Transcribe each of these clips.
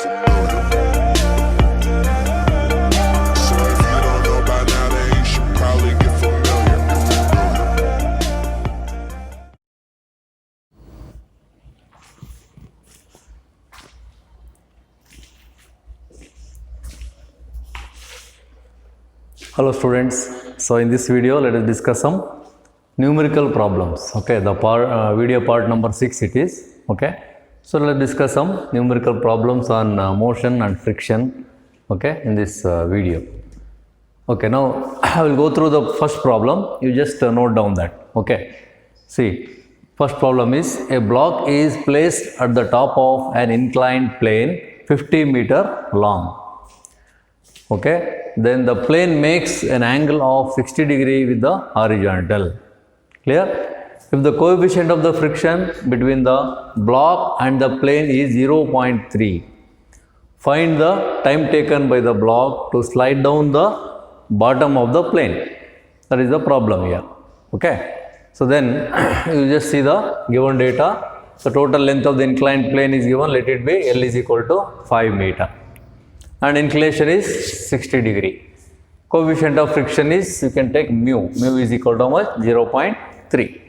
get familiar. So if you don't know by now, then you should probably get familiar. Hello students, so in this video let us discuss some numerical problems. Okay, the video part number 6 it is. Okay, so let's discuss some numerical problems on motion and friction. Okay, in this video. Okay, now I will go through the first problem. You just note down that. Okay, see, first problem is a block is placed at the top of an inclined plane 50-meter long. Okay, then the plane makes an angle of 60 degree with the horizontal. Clear? If the coefficient of the friction between the block and the plane is 0.3, find the time taken by the block to slide down the bottom of the plane. That is the problem here. Okay, so then you just see the given data. The total length of the inclined plane is given. Let it be L is equal to 5 meter. And inclination is 60 degree. Coefficient of friction is, you can take mu. Mu is equal to how much? 0.3.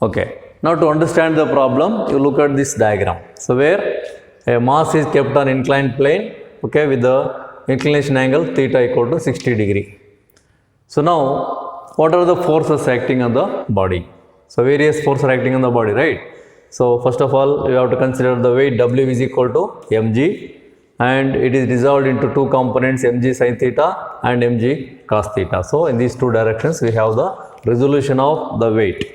Okay. Now to understand the problem, you look at this diagram. So where a mass is kept on inclined plane, okay, with the inclination angle theta equal to 60 degree. So now, what are the forces acting on the body? So various forces are acting on the body, right? So first of all, you have to consider the weight W is equal to mg. And it is resolved into two components, mg sin theta and mg cos theta. So in these two directions we have the resolution of the weight,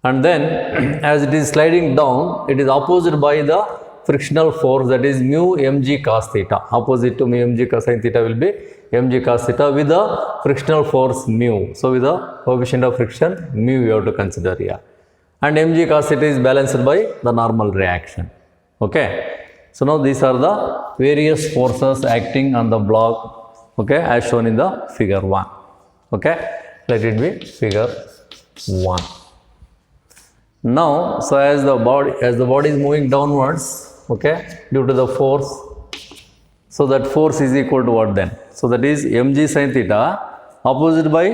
and then as it is sliding down, it is opposed by the frictional force, that is mu mg cos theta. Opposite to mu mg cos sin theta will be mg cos theta with the frictional force mu. So with the coefficient of friction mu you have to consider here, and mg cos theta is balanced by the normal reaction. Okay. So now these are the various forces acting on the block, okay, as shown in the figure 1. Okay, let it be figure 1. Now, so as the body is moving downwards, okay, due to the force, so that force is equal to what then? So that is mg sin theta opposite by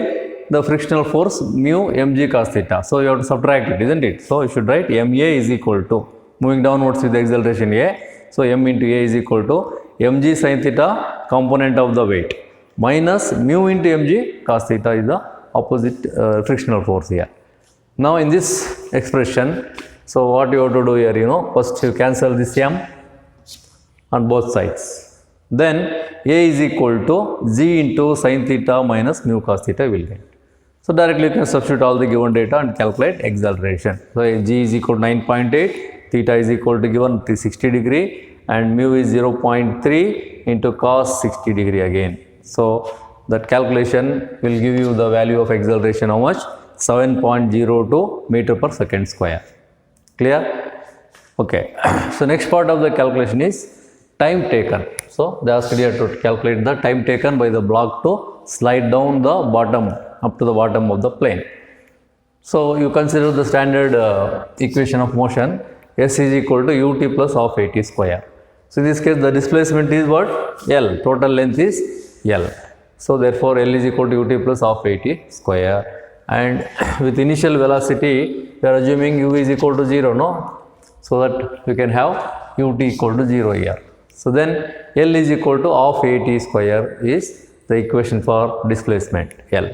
the frictional force mu mg cos theta. So you have to subtract it, isn't it? So you should write ma is equal to, moving downwards with the acceleration a. So m into a is equal to mg sin theta component of the weight minus mu into mg cos theta is the opposite frictional force here. Now in this expression, so what you have to do here, you know, first you cancel this m on both sides. Then a is equal to g into sin theta minus mu cos theta will get. So directly you can substitute all the given data and calculate acceleration. So g is equal to 9.8. Theta is equal to given 60 degree and mu is 0.3 into cos 60 degree again. So that calculation will give you the value of acceleration how much? 7.02 meter per second square. Clear? Okay. So next part of the calculation is time taken. So they asked here to calculate the time taken by the block to slide down the bottom up to the bottom of the plane. So you consider the standard equation of motion. S is equal to ut plus half at square. So in this case the displacement is what? L. Total length is L. So therefore L is equal to ut plus half at square. And with initial velocity we are assuming u is equal to 0, no? So that we can have ut equal to 0 here. So then L is equal to half at square is the equation for displacement L.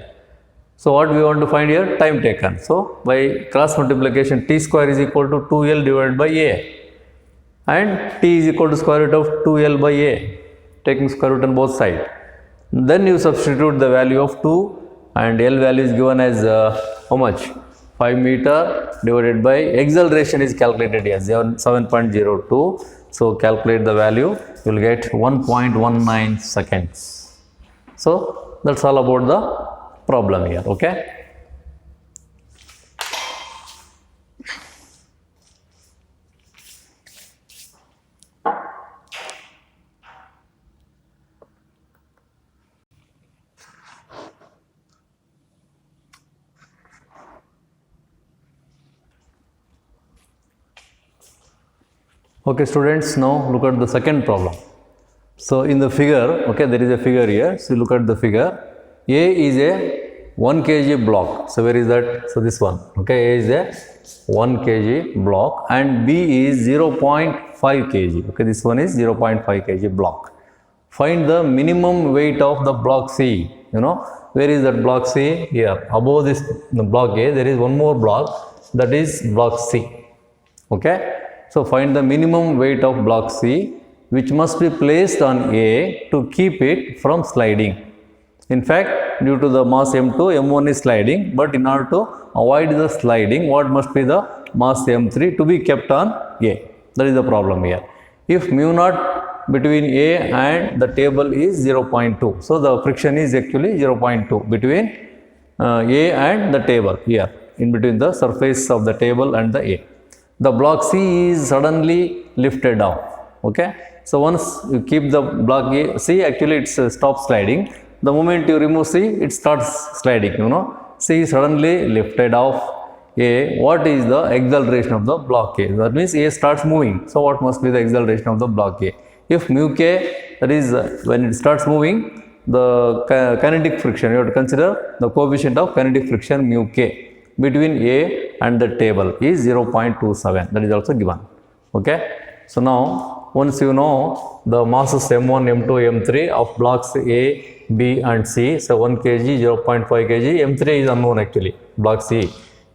So what we want to find here? Time taken. So by cross multiplication, t square is equal to 2L divided by A, and t is equal to square root of 2L by A, taking square root on both sides. Then you substitute the value of 2, and L value is given as how much? 5 meter divided by acceleration is calculated as 7.02. So calculate the value, you will get 1.19 seconds. So that's all about the problem here. Okay. Okay students, now look at the second problem. So in the figure, okay, there is a figure here. So look at the figure. A is a 1 kg block. So where is that? So this one. Okay, A is a 1 kg block and B is 0.5 kg. Okay, this one is 0.5 kg block. Find the minimum weight of the block C. You know, where is that block C? Here. Above this block A, there is one more block, that is block C. Okay. So find the minimum weight of block C, which must be placed on A to keep it from sliding. In fact, due to the mass M2, M1 is sliding, but in order to avoid the sliding, what must be the mass M3 to be kept on A? That is the problem here. If mu naught between A and the table is 0.2, so the friction is actually 0.2 between A and the table here, in between the surface of the table and the A. The block C is suddenly lifted off. Okay, so once you keep the block A, C actually it stops sliding. The moment you remove C, it starts sliding. You know, C is suddenly lifted off A. What is the acceleration of the block A? That means A starts moving. So what must be the acceleration of the block A? If mu k, that is when it starts moving, the kinetic friction, you have to consider the coefficient of kinetic friction mu k between A and the table is 0.27. That is also given. Okay. So now once you know the masses M1, M2, M3 of blocks A, B and C, so 1 kg, 0.5 kg, M3 is unknown actually, block C,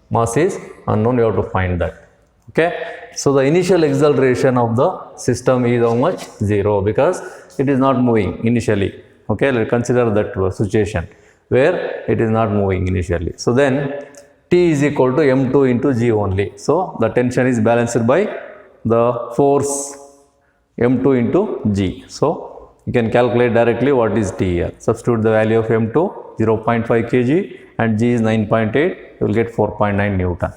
mass is unknown, you have to find that. Okay. So the initial acceleration of the system is how much? 0, because it is not moving initially. Okay, let's consider that situation where it is not moving initially. So then T is equal to M2 into G only. So the tension is balanced by the force M2 into G. So you can calculate directly what is T here. Substitute the value of M2 0.5 kg and G is 9.8, you will get 4.9 Newton.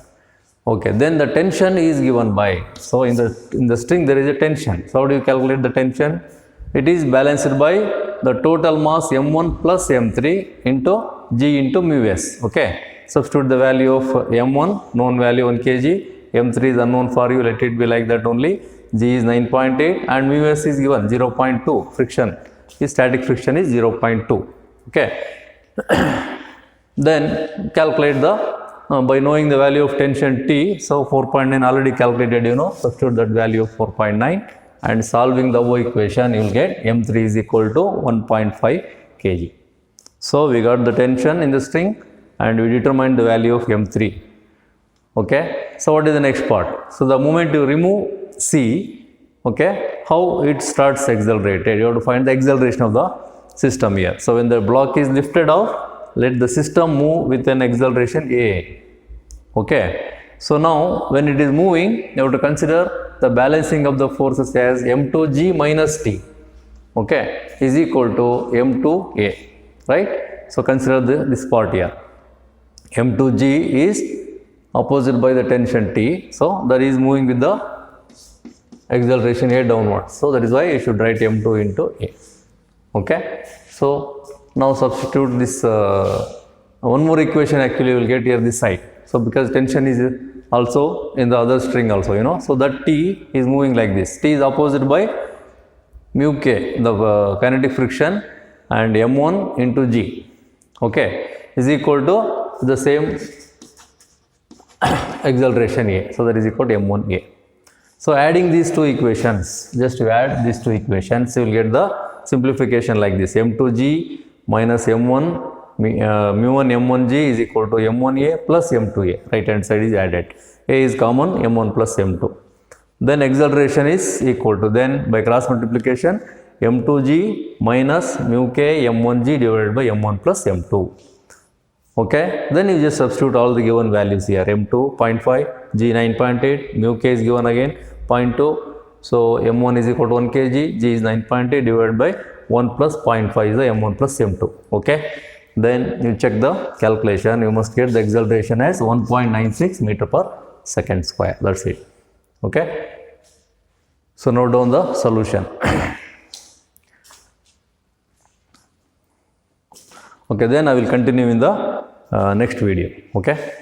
Okay, then the tension is given by, so in the string there is a tension. So how do you calculate the tension? It is balanced by the total mass M1 plus M3 into G into mu s. Okay, substitute the value of M1, known value 1 kg, M3 is unknown for you, let it be like that only. G is 9.8 and mu s is given 0.2, friction is static friction is 0.2. Okay. Then calculate the by knowing the value of tension T, so 4.9 already calculated, you know, substitute that value of 4.9 and solving the above equation you will get M3 is equal to 1.5 kg. So we got the tension in the string and we determined the value of M3. Okay. So what is the next part? So the moment you remove C, okay, how it starts accelerated, you have to find the acceleration of the system here. So when the block is lifted off, let the system move with an acceleration A. Okay. So now when it is moving, you have to consider the balancing of the forces as M2G minus T, okay, is equal to M2A, right? So consider this part here. M2G is opposite by the tension T, so that is moving with the acceleration A downwards. So that is why you should write M2 into A. Okay. So now substitute this one more equation actually you will get here this side. So because tension is also in the other string also, you know, so that T is moving like this. T is opposite by mu k, the kinetic friction, and M1 into G, okay, is equal to the same acceleration A. So that is equal to M1A. So adding these two equations, just to add these two equations, you will get the simplification like this: M2G minus M1 mu1 M1G is equal to M1A plus M2A. Right hand side is added. A is common, M1 plus M2. Then acceleration is equal to, then by cross multiplication, M2G minus mu k M1G divided by M1 plus M2. Okay. Then you just substitute all the given values here. M2 0.5, G 9.8, mu k is given again 0.2. So M1 is equal to 1 kg, G is 9.8 divided by 1 plus 0.5 is the M1 plus M2. Okay. Then you check the calculation, you must get the acceleration as 1.96 meter per second square. That's it. Okay. So note down the solution. Okay, then I will continue in the next video. Okay.